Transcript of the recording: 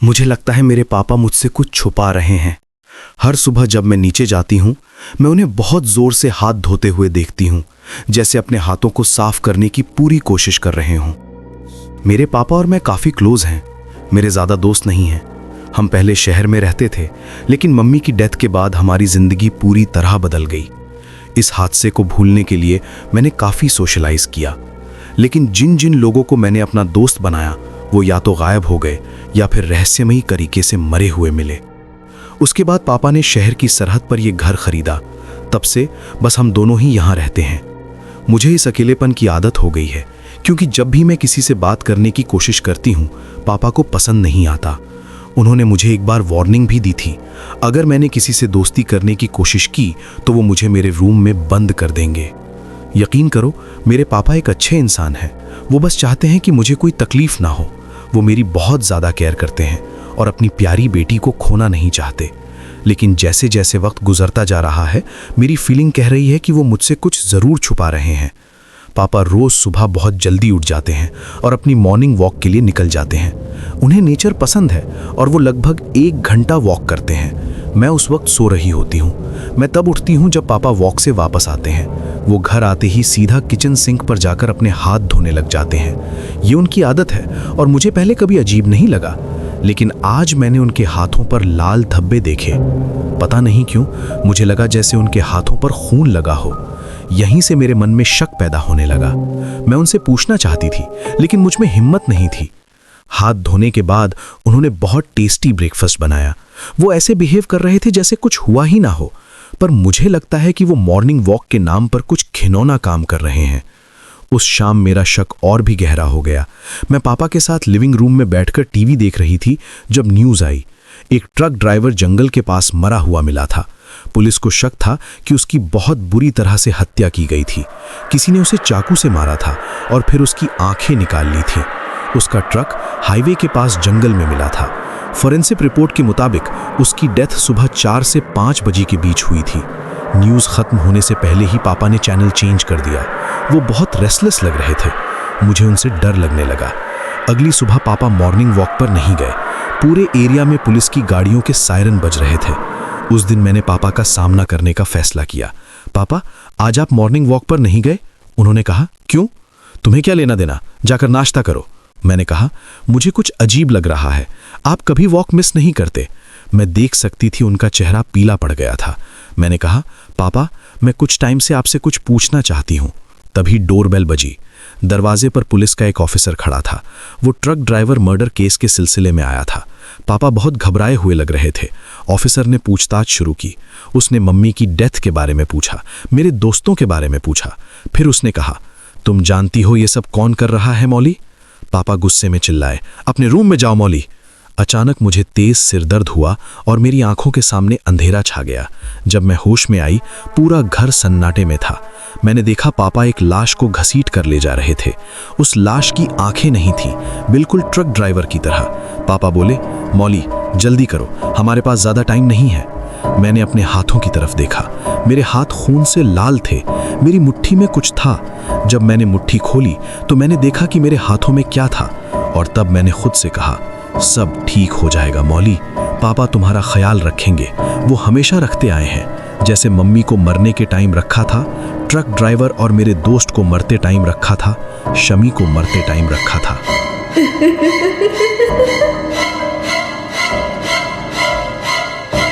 मुझे लगता है मेरे पापा मुझसे कुछ छुपा रहे हैं। हर सुबह जब मैं नीचे जाती हूँ, मैं उन्हें बहुत जोर से हाथ धोते हुए देखती हूँ, जैसे अपने हाथों को साफ करने की पूरी कोशिश कर रहे हों। मेरे पापा और मैं काफ़ी क्लोज हैं। मेरे ज़्यादा दोस्त नहीं हैं। हम पहले शहर में रहते थे, लेकिन मम्मी की डेथ के बाद हमारी ज़िंदगी पूरी तरह बदल गई। इस हादसे को भूलने के लिए मैंने काफ़ी सोशलाइज किया, लेकिन जिन जिन लोगों को मैंने अपना दोस्त बनाया वो या तो गायब हो गए या फिर रहस्यमयी तरीके से मरे हुए मिले। उसके बाद पापा ने शहर की सरहद पर यह घर खरीदा। तब से बस हम दोनों ही यहाँ रहते हैं। मुझे इस अकेलेपन की आदत हो गई है, क्योंकि जब भी मैं किसी से बात करने की कोशिश करती हूँ, पापा को पसंद नहीं आता। उन्होंने मुझे एक बार वार्निंग भी दी थी, अगर मैंने किसी से दोस्ती करने की कोशिश की तो वो मुझे मेरे रूम में बंद कर देंगे। यकीन करो, मेरे पापा एक अच्छे इंसान हैं। वो बस चाहते हैं कि मुझे कोई तकलीफ ना हो। वो मेरी बहुत ज़्यादा केयर करते हैं और अपनी प्यारी बेटी को खोना नहीं चाहते। लेकिन जैसे जैसे वक्त गुजरता जा रहा है, मेरी फीलिंग कह रही है कि वो मुझसे कुछ ज़रूर छुपा रहे हैं। पापा रोज़ सुबह बहुत जल्दी उठ जाते हैं और अपनी मॉर्निंग वॉक के लिए निकल जाते हैं। उन्हें नेचर पसंद है और वो लगभग 1 घंटा वॉक करते हैं। मैं उस वक्त सो रही होती हूँ। मैं तब उठती हूँ जब पापा वॉक से वापस आते हैं। वो घर आते ही सीधा किचन सिंक पर जाकर अपने हाथ धोने लग जाते हैं। ये उनकी आदत है और मुझे पहले कभी अजीब नहीं लगा, लेकिन आज मैंने उनके हाथों पर लाल धब्बे देखे। पता नहीं क्यों मुझे लगा जैसे उनके हाथों पर खून लगा हो। यहीं से मेरे मन में शक पैदा होने लगा। मैं उनसे पूछना चाहती थी, लेकिन मुझ में हिम्मत नहीं थी। हाथ धोने के बाद उन्होंने बहुत टेस्टी ब्रेकफास्ट बनाया। वो ऐसे बिहेव कर रहे थे जैसे कुछ हुआ ही ना हो, पर मुझे लगता है कि वो मॉर्निंग वॉक के नाम पर कुछ घिनौना काम कर रहे हैं। उस शाम मेरा शक और भी गहरा हो गया। मैं पापा के साथ लिविंग रूम में बैठकर टीवी देख रही थी जब न्यूज़ आई। एक ट्रक ड्राइवर जंगल के पास मरा हुआ मिला था। पुलिस को शक था कि उसकी बहुत बुरी तरह से हत्या की गई थी। किसी ने उसे चाकू से मारा था और फिर उसकी आंखें निकाल ली थीं। उसका ट्रक हाईवे के पास जंगल में मिला था। फोरेंसिक रिपोर्ट के मुताबिक उसकी डेथ सुबह 4 से 5 बजे के बीच हुई थी। न्यूज़ खत्म होने से पहले ही पापा ने चैनल चेंज कर दिया। वो बहुत रेस्टलेस लग रहे थे। मुझे उनसे डर लगने लगा। अगली सुबह पापा मॉर्निंग वॉक पर नहीं गए। पूरे एरिया में पुलिस की गाड़ियों के सायरन बज रहे थे। उस दिन मैंने पापा का सामना करने का फैसला किया। पापा, आज आप मॉर्निंग वॉक पर नहीं गए? उन्होंने कहा, क्यों? तुम्हें क्या लेना देना? जाकर नाश्ता करो। मैंने कहा, मुझे कुछ अजीब लग रहा है। आप कभी वॉक मिस नहीं करते। मैं देख सकती थी उनका चेहरा पीला पड़ गया था। मैंने कहा, पापा, मैं कुछ टाइम से आपसे कुछ पूछना चाहती हूँ। तभी डोरबेल बजी। दरवाजे पर पुलिस का एक ऑफिसर खड़ा था। वो ट्रक ड्राइवर मर्डर केस के सिलसिले में आया था। पापा बहुत घबराए हुए लग रहे थे। ऑफिसर ने पूछताछ शुरू की। उसने मम्मी की डेथ के बारे में पूछा, मेरे दोस्तों के बारे में पूछा। फिर उसने कहा, तुम जानती हो ये सब कौन कर रहा है मौली? पापा गुस्से में चिल्लाए, अपने रूम में जाओ मौली। अचानक मुझे तेज सिरदर्द हुआ और मेरी आंखों के सामने अंधेरा छा गया। जब मैं होश में आई, पूरा घर सन्नाटे में था। मैंने देखा पापा एक लाश को घसीट कर ले जा रहे थे। उस लाश की आंखें नहीं थी, बिल्कुल ट्रक ड्राइवर की तरह। पापा बोले, मौली जल्दी करो, हमारे पास ज्यादा टाइम नहीं है। मैंने अपने हाथों की तरफ देखा। मेरे हाथ खून से लाल थे। मेरी मुट्ठी में कुछ था। जब मैंने मुट्ठी खोली तो मैंने देखा कि मेरे हाथों में क्या था, और तब मैंने खुद से कहा, सब ठीक हो जाएगा मौली। पापा तुम्हारा ख्याल रखेंगे। वो हमेशा रखते आए हैं। जैसे मम्मी को मरने के टाइम रखा था, ट्रक ड्राइवर और मेरे दोस्त को मरते टाइम रखा था, शमी को मरते टाइम रखा था।